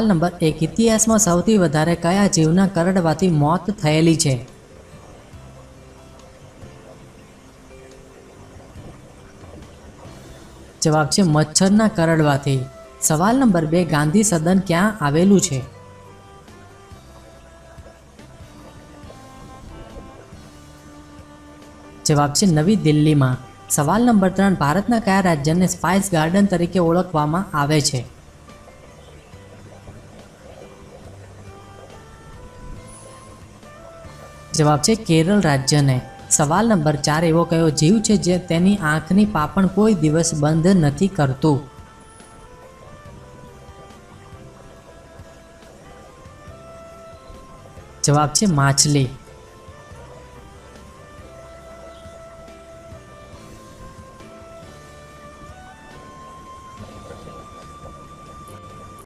સવાલ નંબર 1, ઇતિહાસમાં સૌથી વધારે કયા જીવના કરડવાથી મોત થયેલી છે? જવાબ છે મચ્છરના કરડવાથી. સવાલ નંબર 2, ગાંધી સદન ક્યાં આવેલું છે? જવાબ છે નવી દિલ્હીમાં. સવાલ નંબર 3, ભારતના કયા રાજ્યને સ્પાઇસ ગાર્ડન તરીકે ઓળખવામાં આવે છે? જવાબ છે કેરળ રાજ્યને. સવાલ નંબર 4, એવો કયો જીવ છે જે તેની આંખની પાપણ કોઈ દિવસ બંધ નથી કરતું? જવાબ છે માછલી.